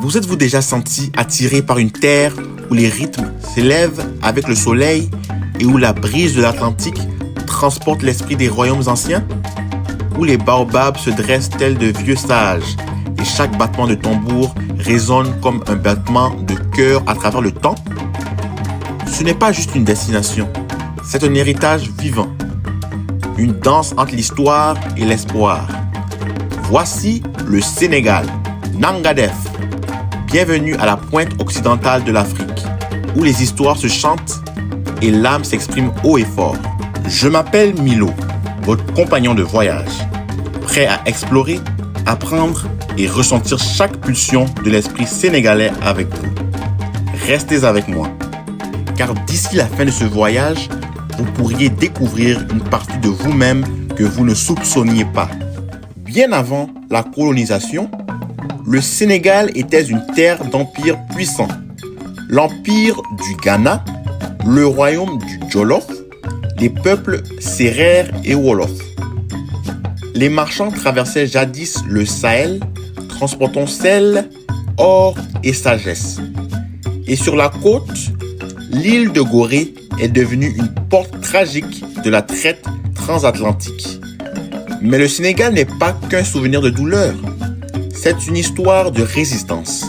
Vous êtes-vous déjà senti attiré par une terre où les rythmes s'élèvent avec le soleil et où la brise de l'Atlantique transporte l'esprit des royaumes anciens? Où les baobabs se dressent tels de vieux sages et chaque battement de tambour résonne comme un battement de cœur à travers le temps? Ce n'est pas juste une destination, c'est un héritage vivant. Une danse entre l'histoire et l'espoir. Voici le Sénégal, Nangadef. Bienvenue à la pointe occidentale de l'Afrique, où les histoires se chantent et l'âme s'exprime haut et fort. Je m'appelle Milo, votre compagnon de voyage, prêt à explorer, apprendre et ressentir chaque pulsion de l'esprit sénégalais avec vous. Restez avec moi, car d'ici la fin de ce voyage, vous pourriez découvrir une partie de vous-même que vous ne soupçonniez pas. Bien avant la colonisation, le Sénégal était une terre d'empire puissant. L'empire du Ghana, le royaume du Jolof, les peuples Sérères et Wolof. Les marchands traversaient jadis le Sahel, transportant sel, or et sagesse. Et sur la côte, l'île de Gorée est devenue une porte tragique de la traite transatlantique. Mais le Sénégal n'est pas qu'un souvenir de douleur. C'est une histoire de résistance.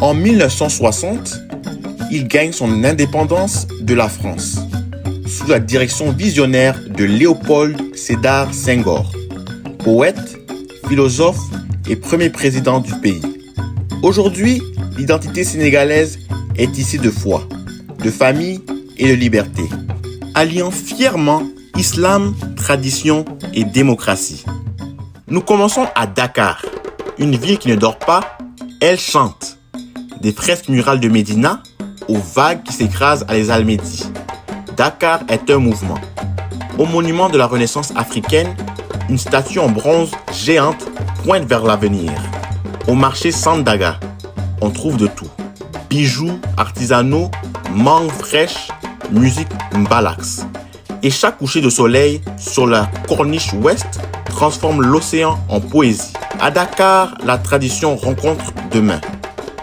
En 1960, il gagne son indépendance de la France, sous la direction visionnaire de Léopold Sédar Senghor, poète, philosophe et premier président du pays. Aujourd'hui, l'identité sénégalaise est tissée de foi, de famille et de liberté, alliant fièrement islam, tradition et démocratie. Nous commençons à Dakar, une ville qui ne dort pas, elle chante. Des fresques murales de Médina aux vagues qui s'écrasent à les Almadies. Dakar est un mouvement. Au monument de la Renaissance africaine, une statue en bronze géante pointe vers l'avenir. Au marché Sandaga, on trouve de tout. Bijoux artisanaux, mangues fraîches, musique mbalax. Et chaque coucher de soleil sur la corniche ouest transforme l'océan en poésie. À Dakar, la tradition rencontre demain.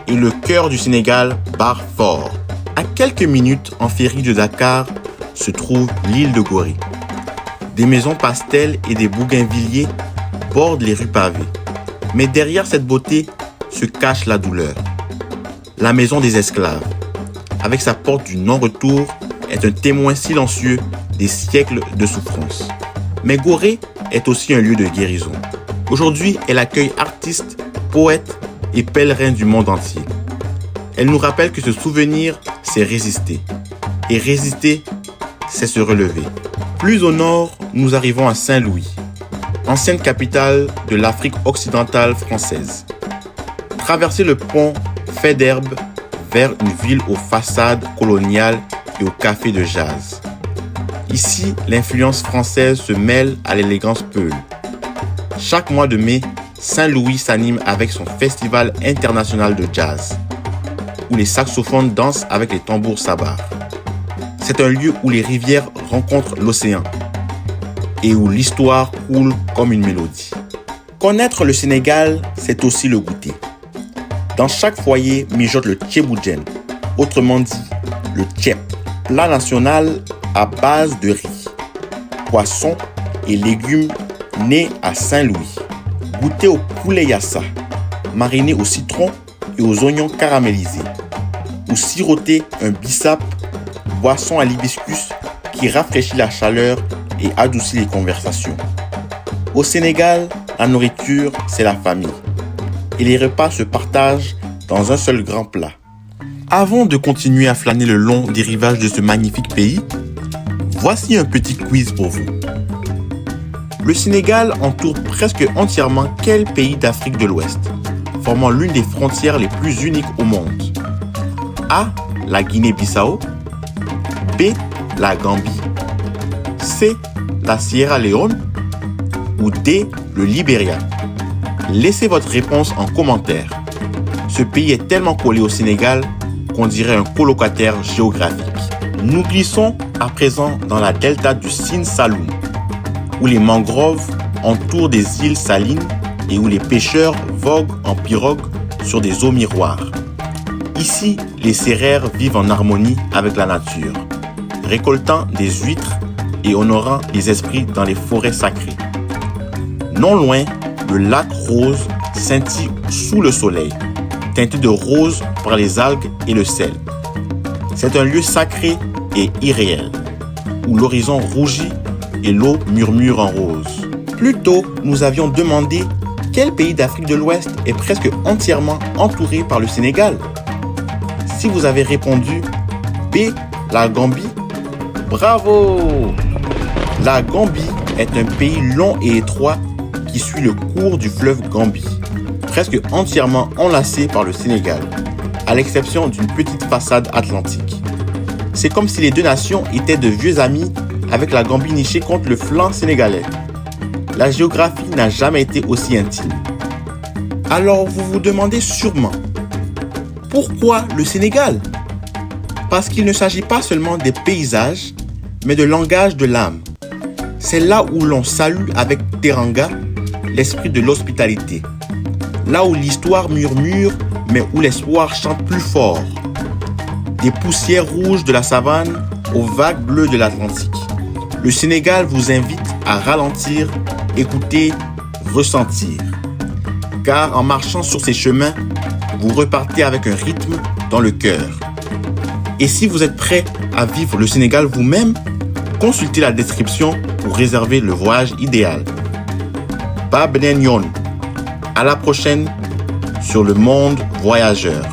Et le cœur du Sénégal bat fort. À quelques minutes en ferry de Dakar se trouve l'île de Gorée. Des maisons pastel et des bougainvilliers bordent les rues pavées. Mais derrière cette beauté se cache la douleur. La maison des esclaves, avec sa porte du non-retour, est un témoin silencieux des siècles de souffrance. Mais Gorée est aussi un lieu de guérison. Aujourd'hui, elle accueille artistes, poètes et pèlerins du monde entier. Elle nous rappelle que se souvenir, c'est résister. Et résister, c'est se relever. Plus au nord, nous arrivons à Saint-Louis, ancienne capitale de l'Afrique occidentale française. Traverser le pont fait d'herbe vers une ville aux façades coloniales et aux cafés de jazz. Ici, l'influence française se mêle à l'élégance peul. Chaque mois de mai, Saint-Louis s'anime avec son festival international de jazz, où les saxophones dansent avec les tambours sabars. C'est un lieu où les rivières rencontrent l'océan et où l'histoire coule comme une mélodie. Connaître le Sénégal, c'est aussi le goûter. Dans chaque foyer mijote le tchéboujen, autrement dit le tchèp, plat national à base de riz, poissons et légumes nés à Saint-Louis. Goûtez au poulet yassa, mariné au citron et aux oignons caramélisés. Ou siroter un bissap, boisson à l'hibiscus qui rafraîchit la chaleur et adoucit les conversations. Au Sénégal, la nourriture, c'est la famille. Et les repas se partagent dans un seul grand plat. Avant de continuer à flâner le long des rivages de ce magnifique pays, voici un petit quiz pour vous. Le Sénégal entoure presque entièrement quel pays d'Afrique de l'Ouest, formant l'une des frontières les plus uniques au monde? A. La Guinée-Bissau. B. La Gambie. C. La Sierra Leone. Ou D. Le Libéria. Laissez votre réponse en commentaire. Ce pays est tellement collé au Sénégal qu'on dirait un colocataire géographique. Nous glissons à présent dans la delta du Sine Saloum, où les mangroves entourent des îles salines et où les pêcheurs voguent en pirogue sur des eaux miroirs. Ici, les sérères vivent en harmonie avec la nature, récoltant des huîtres et honorant les esprits dans les forêts sacrées. Non loin, le lac Rose scintille sous le soleil, teinté de rose par les algues et le sel. C'est un lieu sacré et irréel, où l'horizon rougit et l'eau murmure en rose. Plus tôt, nous avions demandé quel pays d'Afrique de l'Ouest est presque entièrement entouré par le Sénégal. Si vous avez répondu B, la Gambie, bravo! La Gambie est un pays long et étroit qui suit le cours du fleuve Gambie, presque entièrement enlacé par le Sénégal, à l'exception d'une petite façade atlantique. C'est comme si les deux nations étaient de vieux amis avec la Gambie nichée contre le flanc sénégalais. La géographie n'a jamais été aussi intime. Alors vous vous demandez sûrement, pourquoi le Sénégal? Parce qu'il ne s'agit pas seulement des paysages, mais de langage de l'âme. C'est là où l'on salue avec teranga l'esprit de l'hospitalité. Là où l'histoire murmure, mais où l'espoir chante plus fort. Des poussières rouges de la savane aux vagues bleues de l'Atlantique. Le Sénégal vous invite à ralentir, écouter, ressentir. Car en marchant sur ces chemins, vous repartez avec un rythme dans le cœur. Et si vous êtes prêt à vivre le Sénégal vous-même, consultez la description pour réserver le voyage idéal. Ba Benen Yon. À la prochaine sur Le Monde Voyageur.